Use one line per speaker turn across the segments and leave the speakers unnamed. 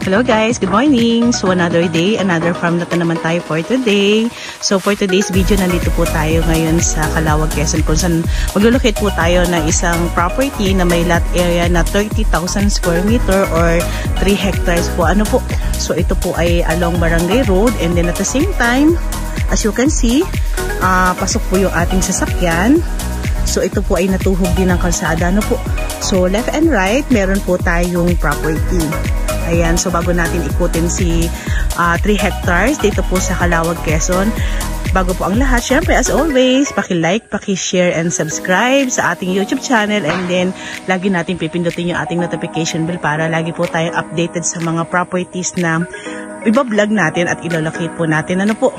Hello guys, good morning. So another day, another farm na naman tayo for today. So for today's video, nandito po tayo ngayon sa Calauag, Quezon, kung saan maglulocate po tayo na isang property na may lot area na 30,000 square meter or 3 hectares po. Ano po? So ito po ay along Barangay Road, and then at the same time, as you can see, pasok po yung ating sasakyan. So ito po ay natuhog din ng kalsada. Ano po? So left and right, meron po tayong property. Ayan, so bago natin ikutin si 3 hectares dito po sa Calauag, Quezon, bago po ang lahat, syempre as always, paki-like, paki-share and subscribe sa ating YouTube channel, and then lagi natin pipindutin yung ating notification bell para lagi po tayong updated sa mga properties na iba-vlog natin at ilolocate po natin. Ano po?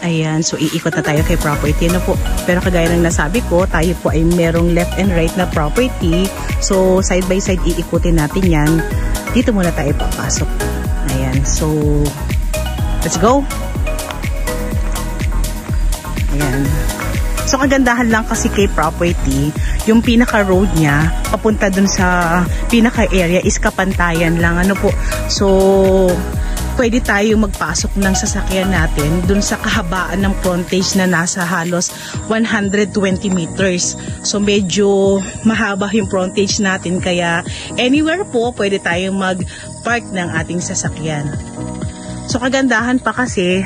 Ayan, so iikot na tayo kay property. Ano po? Pero kagaya ng nasabi ko, tayo po ay merong left and right na property. So side by side iikutin natin yan. Dito muna tayo papasok. Ayan, so let's go. Ayan. So kagandahan lang kasi kay property, yung pinaka road niya papunta dun sa pinaka area is kapantayan lang. Ano po? So pwede tayo magpasok ng sasakyan natin dun sa kahabaan ng frontage na nasa halos 120 meters. So medyo mahaba yung frontage natin, kaya anywhere po pwede tayong mag-park ng ating sasakyan. So kagandahan pa kasi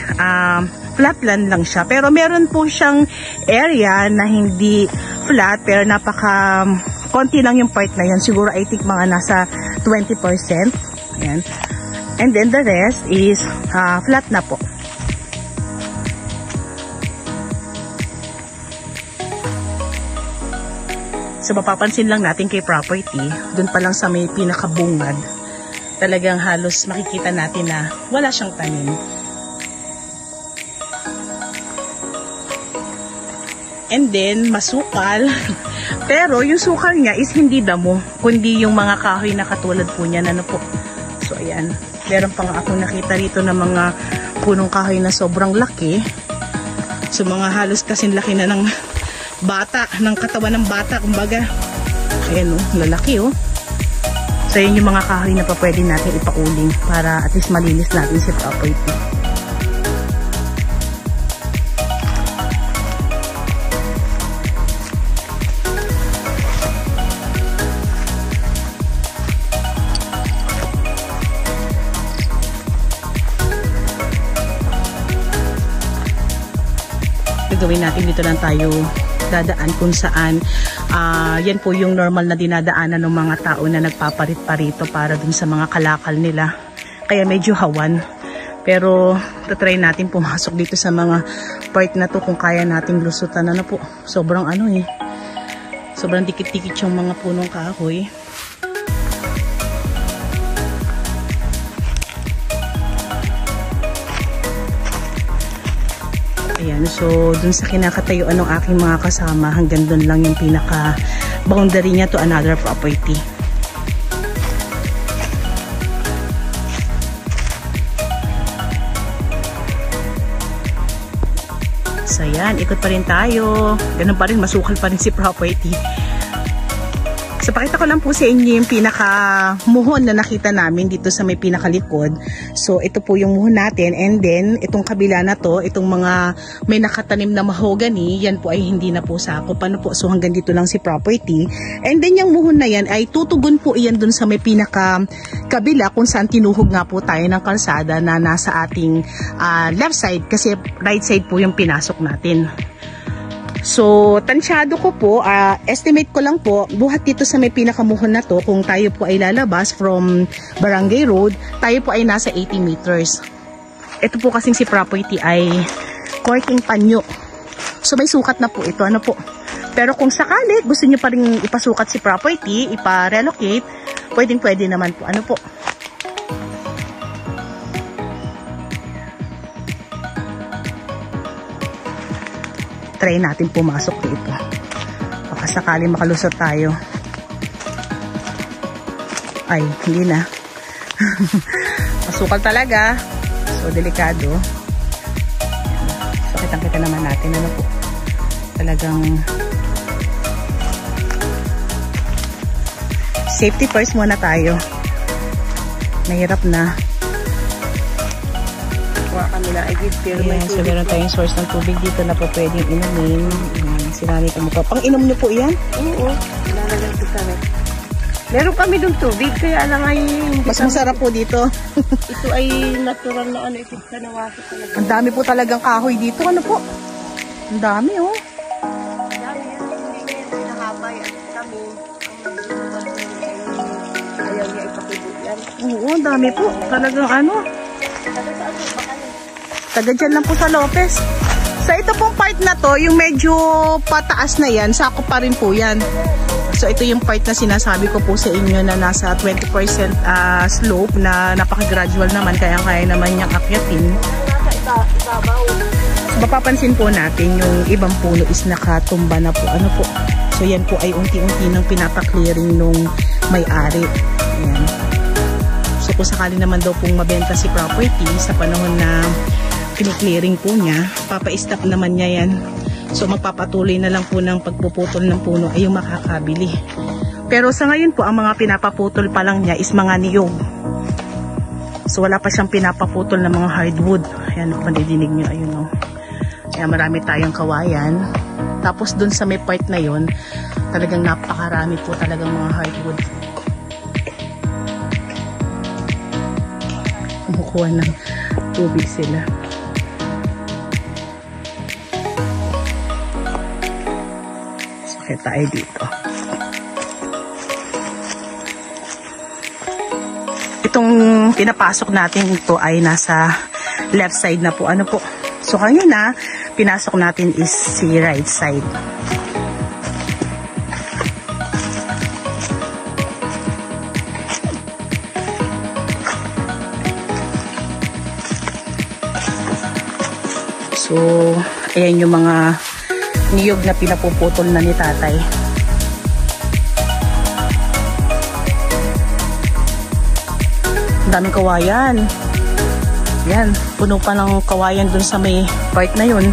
flatland lang siya, pero meron po siyang area na hindi flat, pero napaka konti lang yung part na yun. Siguro I think mga nasa 20%. Ayan. And then the rest is flat na po. So mapapansin lang natin kay property, dun pa lang sa may pinakabungad, talagang halos makikita natin na wala siyang tanim. And then masukal. Pero yung sukal niya is hindi damo, kundi yung mga kahoy na katulad po niya. Ano po? So ayan. Meron pang akong nakita rito na mga punong kahoy na sobrang laki. So mga halos kasing laki na ng bata, ng katawan ng bata, kumbaga. Ayan oh, lalaki oh. So yun yung mga kahoy na pa pwede natin ipauling para at least malinis natin si property. Gawin natin dito lang tayo dadaan kung saan yan po yung normal na dinadaanan ng mga tao na nagpaparit pa rito para dun sa mga kalakal nila, kaya medyo hawan. Pero tatry natin pumasok dito sa mga part na to kung kaya nating lusutan. Ano po, sobrang sobrang dikit-dikit yung mga punong kahoy. Ayan, so dun sa kinakatayuan ng aking mga kasama, hanggang dun lang yung pinaka boundary niya to another property. So ayan, ikot pa rin tayo. Ganun pa rin, masukal pa rin si property. So pakita ko lang po sa inyo yung pinaka muhon na nakita namin dito sa may pinakalikod. So ito po yung muhon natin, and then itong kabila na to, itong mga may nakatanim na mahogany, yan po ay hindi na po sakop. Ano po? So hanggang dito lang si property. And then yung muhon na yan ay tutugon po iyan dun sa may pinaka kabila kung saan tinuhog nga po tayo ng kalsada na nasa ating left side, kasi right side po yung pinasok natin. So, tansyado ko po, estimate ko lang po, buhat dito sa may pinakamuhon na to, kung tayo po ay lalabas from Barangay Road, tayo po ay nasa 80 meters. Ito po kasing si property ay courting panyo. So, may sukat na po ito. Ano po? Pero kung sakali, gusto nyo pa rin ipasukat si property, ipa-relocate, pwedeng-pwede naman po. Ano po? Try natin pumasok dito. Baka sakali makalusot tayo. Ay, hindi na. Masukal talaga. So, delikado. So, kitang-kita naman natin. Ano po? Talagang Safety first muna tayo. Mahirap na.
Kuha kami na igid pero
Ayan, so meron tayong source ng tubig dito na po pwedeng inumin. Sinanay kami po. Pang inom nyo po yan?
Oo. Lalagyan ko kami. Meron kami dong tubig kaya lang ay
Mas masarap po dito.
ito ay natural na ano ikit sa nawasa talaga.
Ang dami po talagang kahoy dito. Ano po? Ang dami oh.
Dami yan. Hindi niya yan pinahapay at kami ayaw niya ipakibot yan.
Oo, ang dami po. Talagang ano. Taga dyan lang po sa Lopez. Sa ito pong part na to, yung medyo pataas na yan, sako pa rin po yan. So ito yung part na sinasabi ko po sa inyo na nasa 20% slope na napaka-gradual naman, kaya naman niyang akyatin. So, mapapansin po natin yung ibang puno is nakatumba na po. Ano po? So yan po ay unti-unti nang pinapa-clearing nung may-ari. Ayan. So kung sakali naman daw pong mabenta si property sa panahon na kiniklearing po niya, papa-stop naman niya yan. So magpapatuloy na lang po ng pagpuputol ng puno ay yung makakabili. Pero sa ngayon po, ang mga pinapaputol pa lang niya is mga niyog. So wala pa siyang pinapaputol ng mga hardwood. Ayan, kung madidinig niyo, ayun o. Ayan, marami tayong kawayan. Tapos dun sa may part na yun, talagang napakarami po talagang mga hardwood. Kumukuha ng tubig sila. Tayo dito. Itong pinapasok natin ito ay nasa left side na po. Ano po? So kanina, pinasok natin is si right side. So, ayan yung mga niyog na pinapuputol na ni tatay. Ang daming kawayan. Yan, puno pa ng kawayan dun sa may part na yun.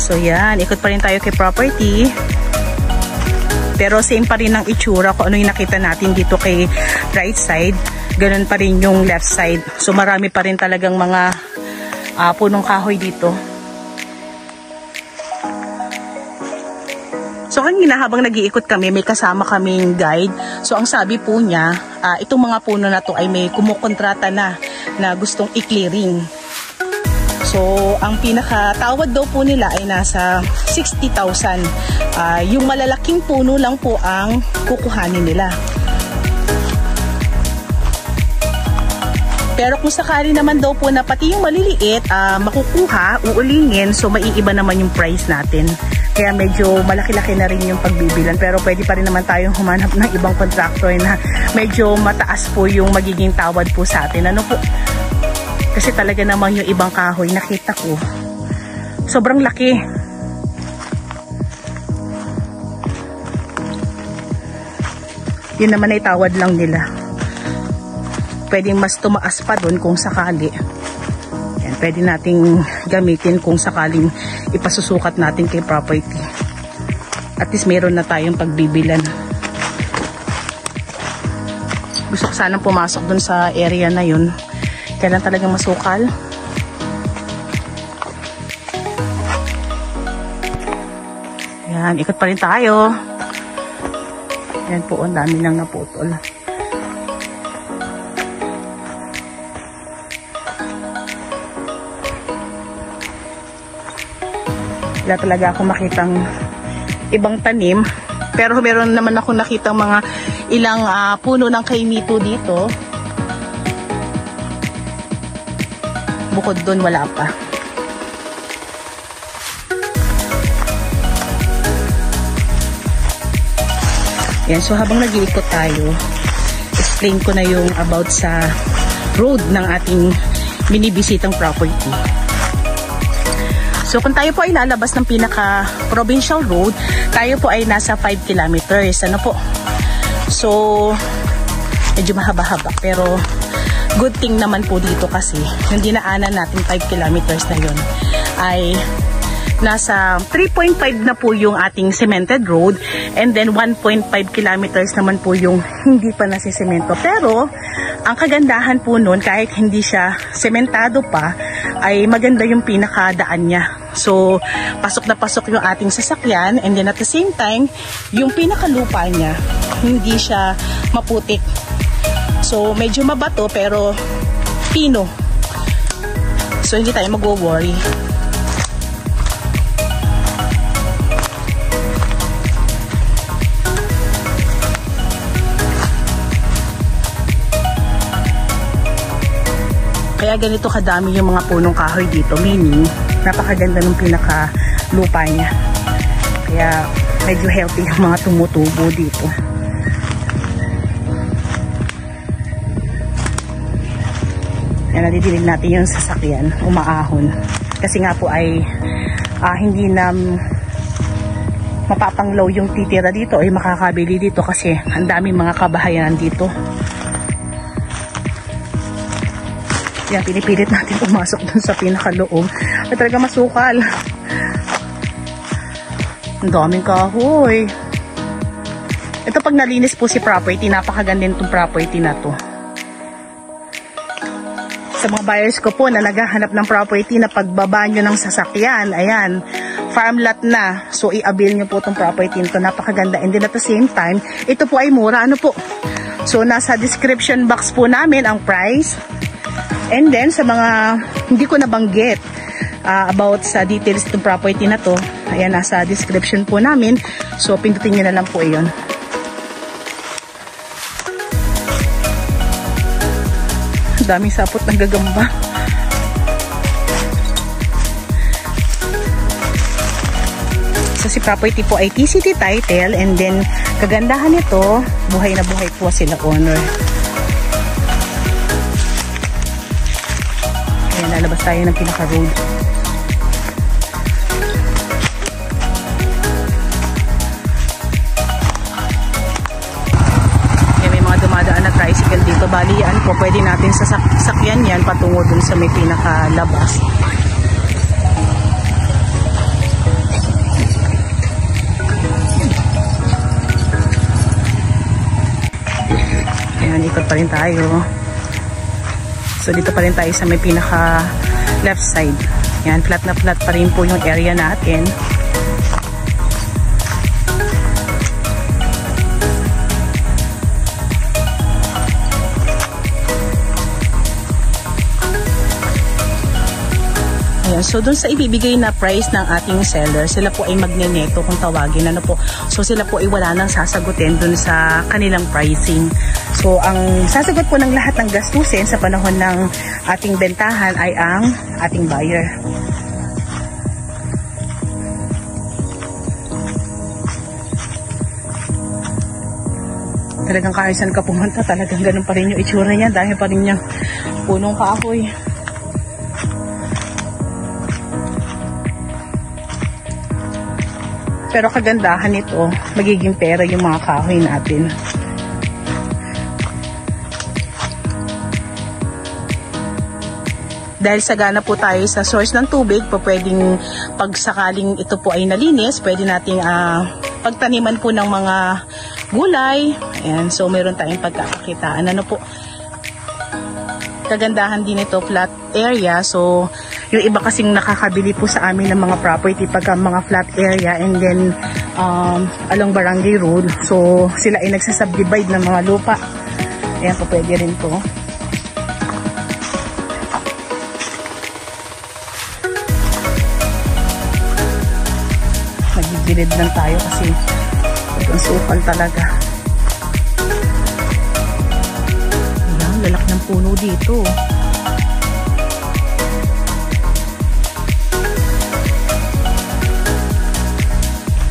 So yan, ikot pa rin tayo kay property. Pero same pa rin ang itsura kung ano yung nakita natin dito kay right side. Ganun pa rin yung left side. So marami pa rin talagang mga punong kahoy dito. So kanina habang nag-iikot kami, may kasama kaming guide. So ang sabi po niya, itong mga puno na to ay may kumukontrata na gustong i-clearing. So ang pinakatawad daw po nila ay nasa 60,000. Yung malalaking puno lang po ang kukuhanin nila. Pero kung sakali naman daw po na pati yung maliliit makukuha, uulingin, so maiiba naman yung price natin. Kaya medyo malaki-laki na rin yung pagbibilan. Pero pwede pa rin naman tayong humanap ng ibang contractor na medyo mataas po yung magiging tawad po sa atin. Ano po? Kasi talaga naman yung ibang kahoy, nakita ko, sobrang laki. Yun naman ay tawad lang nila. Pwedeng mas tumaas pa doon kung sakali. Yan, pwede nating gamitin kung sakaling ipasusukat natin kay property. At least meron na tayong pagbibilan. Gusto ko sanang pumasok doon sa area na yun. Kailan talagang masukal. Yan, ikot pa rin tayo. Yan po, ang dami nang naputol. Wala talaga ako makitang ibang tanim. Pero meron naman ako nakitang mga ilang puno ng kaimito dito. Bukod doon, wala pa. Yan, so habang nag-iikot tayo, explain ko na yung about sa road ng ating minibisitang property. So kung tayo po ay lalabas ng pinaka provincial road, tayo po ay nasa 5 kilometers. Ano po? So medyo mahaba-haba, pero good thing naman po dito kasi yung dinaanan natin 5 kilometers na yun ay nasa 3.5 na po yung ating cemented road, and then 1.5 kilometers naman po yung hindi pa nasisemento. Pero ang kagandahan po nun, kahit hindi siya sementado pa, ay maganda yung pinakadaan niya. So pasok na pasok yung ating sasakyan, and then at the same time yung pinakalupa niya hindi siya maputik. So medyo mabato pero pino, so hindi tayo mag-worry. Kaya ganito kadami yung mga punong kahoy dito, meaning napakaganda ng pinaka lupa niya. Kaya medyo healthy yung mga tumutubo dito. Yan, nadidilig natin yung sasakyan, umaahon. Kasi nga po ay hindi na mapapanglaw yung titira dito ay makakabili dito kasi ang daming mga kabahayan dito. Yan, pinipilit natin pumasok dun sa pinakaloob. Ay talaga masukal. Ang daming kahoy. Ito pag nalinis po si property, napakaganda itong property na to. Sa mga buyers ko po na naghahanap ng property na pagbaba nyo ng sasakyan, ayan, farm lot na. So i-avail nyo po itong property nito. Napakaganda. And then at the same time, ito po ay mura. Ano po? So nasa description box po namin ang price. And then, sa mga hindi ko nabanggit about sa details ng property na to, ayan, nasa description po namin. So, pindutin nyo na lang po yun. Daming sapot ng gagamba. So, si property po ay TCT title, and then, kagandahan nito, buhay na buhay po sila owner. Lalabas tayo ng pinaka-road. May mga dumadaan na tricycle dito. Bali yan po, pwede natin sasakyan yan patungo dun sa may pinaka-labas. Ayan, ikot pa rin tayo. So dito pa rin tayo sa may pinaka left side. Yan, flat na flat pa rin po yung area natin. Ayan, so dun sa ibibigay na price ng ating seller, sila po ay magneneto kung tawagin. Ano po? So sila po ay wala nang sasagutin dun sa kanilang pricing. So, ang sasagot po ng lahat ng gastusin sa panahon ng ating bentahan ay ang ating buyer. Talagang kahit saan ka pumunta, talagang ganun pa rin yung itsura niya. Dahil pa rin yung punong kahoy. Pero kagandahan nito, magiging pera yung mga kahoy natin. Dahil sagana po tayo sa source ng tubig, pwedeng pagsakaling ito po ay nalinis, pwede nating pagtaniman po ng mga gulay. Ayan, so meron tayong pagkakakitaan. Ano po? Kagandahan din ito, flat area. So yung iba kasing nakakabili po sa amin ng mga property pagka mga flat area, and then along barangay road. So sila ay nagsasubdivide ng mga lupa. Ayan po, pwede rin po. Nagigilid lang tayo kasi ang sukal talaga. Ayan, lalak ng puno dito.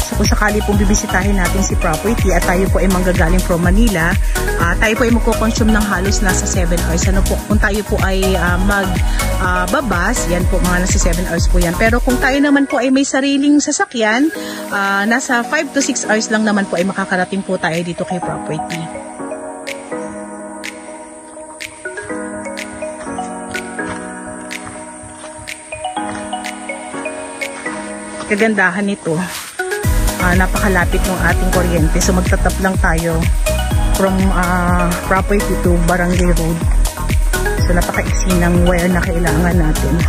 So kung sakali pong bibisitahin natin si property at tayo po ay manggagaling from Manila, tayo po ay magko-consume ng halos nasa 7 hours. Ano po, kung tayo po ay babas, yan po, mga nasa 7 hours po yan. Pero kung tayo naman po ay may sariling sasakyan, nasa 5 to 6 hours lang naman po ay makakarating po tayo dito kay property. kagandahan nito, napakalapit ng ating kuryente. So magtatap lang tayo from property to barangay road. So napaka-easy ng wire na kailangan natin.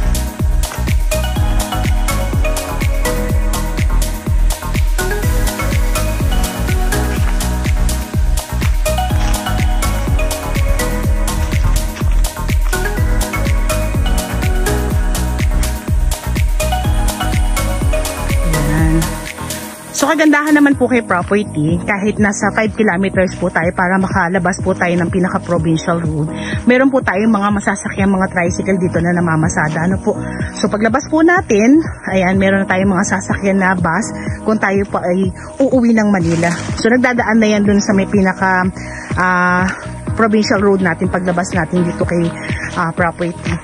So kagandahan naman po kay property, kahit nasa 5 kilometers po tayo para makalabas po tayo ng pinaka-provincial road, meron po tayong mga masasakyan, mga tricycle dito na namamasada. Ano po? So paglabas po natin, ayan, meron na tayong mga sasakyan na bus kung tayo po ay uuwi ng Manila. So nagdadaan na yan dun sa may pinaka-provincial road natin paglabas natin dito kay property.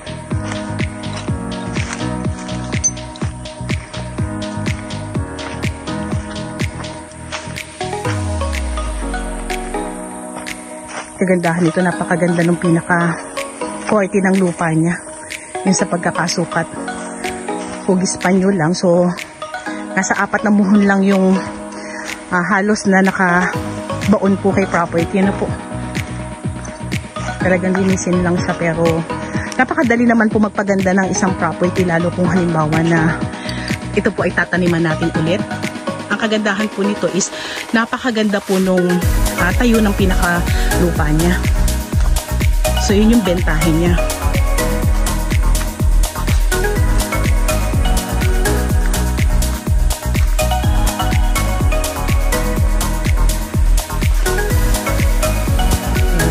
Kagandahan nito, napakaganda ng pinaka-quality ng lupa niya. Yung sa pagkakasukat. Hugis panyo lang. So, nasa 4 na muhon lang yung halos na nakabaon po kay property. Ano po? Talagang linisin lang siya, pero napakadali naman po magpaganda ng isang property, lalo kung halimbawa na ito po ay tataniman natin ulit. Ang kagandahan po nito is napakaganda po nung tayo ng pinaka-lupa niya. So yun yung bentahin niya.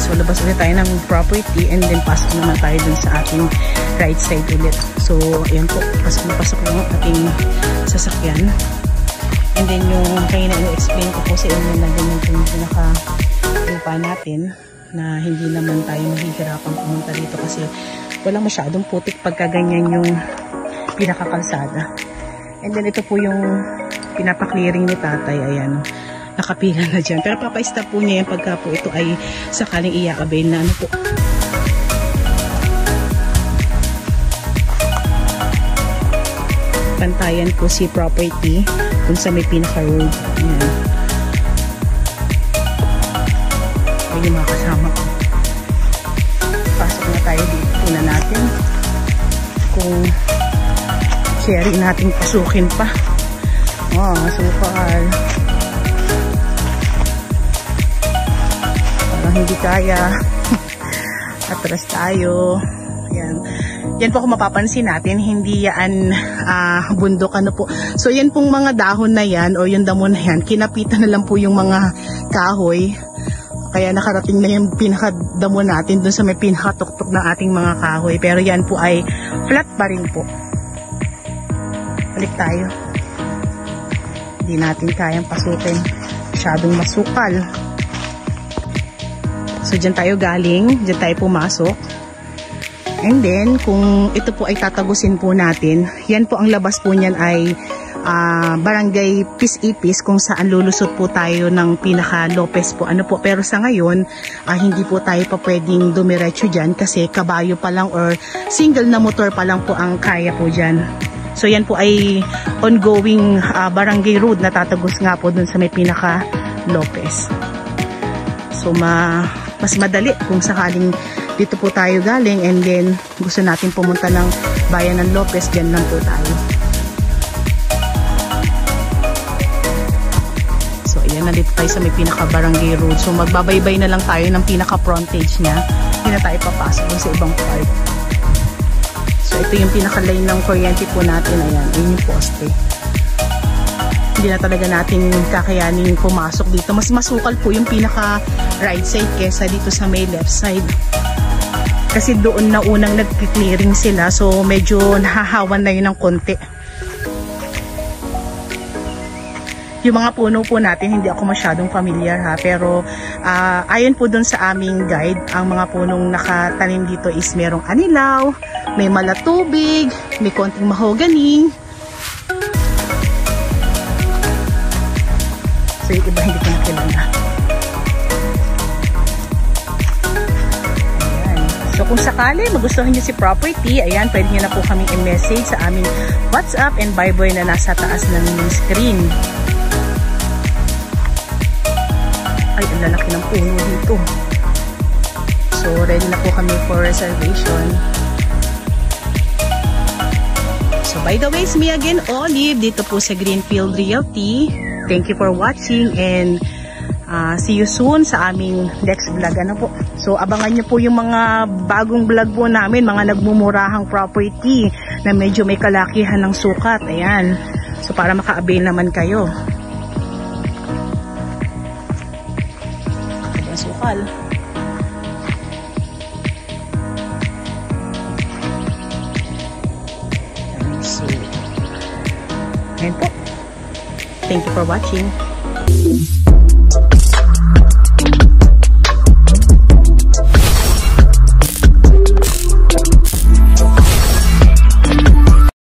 So labas ulit tayo ng property and then pasok naman tayo dun sa ating right side ulit. So ayan po, pasok na pasok yung ating sasakyan. And then yung kaya na i-explain ko po sa inyo na ganyan po yung pinaka-lupa natin, na hindi naman tayo mahihirapan pumunta dito kasi wala masyadong putik pagka ganyan yung pinakakalsada. And then ito po yung pinapa-clearing ni tatay. Ayan, nakapila na dyan. Pero papa-stop po niya yan pagka po ito ay sakaling i-avail na ano po. Pantayan po si property kung sa may pinaka-road. Ayan. Ayan yung mga kasama ko. Pasok na tayo dito. Una natin kung cherry natin pasukin pa. Sukal. Parang hindi kaya. Atras tayo. Ayan. Yan po kung mapapansin natin, hindi yan bundok ano po. So yan pong mga dahon na yan o yung damo na yan, kinapitan na lang po yung mga kahoy. Kaya nakarating na yung pinakadamo natin dun sa may pinakatuktok ng ating mga kahoy. Pero yan po ay flat pa rin po. Balik tayo. Hindi natin kayang pasukin. Masyadong masukal. So dyan tayo galing, dyan tayo pumasok. And then, kung ito po ay tatagusin po natin, yan po ang labas po niyan ay Barangay Pis-Ipis, kung saan lulusot po tayo ng pinaka Lopez po. Ano po, pero sa ngayon, hindi po tayo pa pwedeng dumiretso dyan kasi kabayo pa lang or single na motor pa lang po ang kaya po dyan. So yan po ay ongoing barangay road na tatagos nga po dun sa may pinaka Lopez. So mas madali kung sakaling dito po tayo galing and then gusto natin pumunta ng bayan ng Lopez, dyan lang po tayo. So ayan, nandito tayo sa may pinaka-barangay road. So magbabaybay na lang tayo ng pinaka-frontage niya. Hindi na tayo papasok sa ibang part. So ito yung pinaka-line ng kuryente po natin. Ayan, yun yung poste. Hindi na talaga natin kakayanin pumasok dito. Mas masukal po yung pinaka-right side kesa dito sa may left side. Kasi doon na unang nag-clearing sila. So medyo nahahawan na yun ng konti. Yung mga puno po natin, hindi ako masyadong familiar ha. Pero ayon po doon sa aming guide, ang mga punong nakatanim dito is merong anilaw, may malatubig, may konting mahogany. So yung iba hindi ko nakilala. So kung sakali magustuhan nyo si property, ayan, pwede nyo na po kaming i-message sa aming WhatsApp and Viber na nasa taas ng screen. Ay, ang lalaki ng puno dito. So ready na po kami for reservation. So by the way, it's me again, Olive, dito po sa Greenfield Realty. Thank you for watching and see you soon sa aming next vlog. Ano po? So abangan nyo po yung mga bagong vlog po namin, mga nagmumurahang property na medyo may kalakihan ng sukat. Ayan. So para maka-avail naman kayo. Ayan, sukal. So, ayan po. Thank you for watching.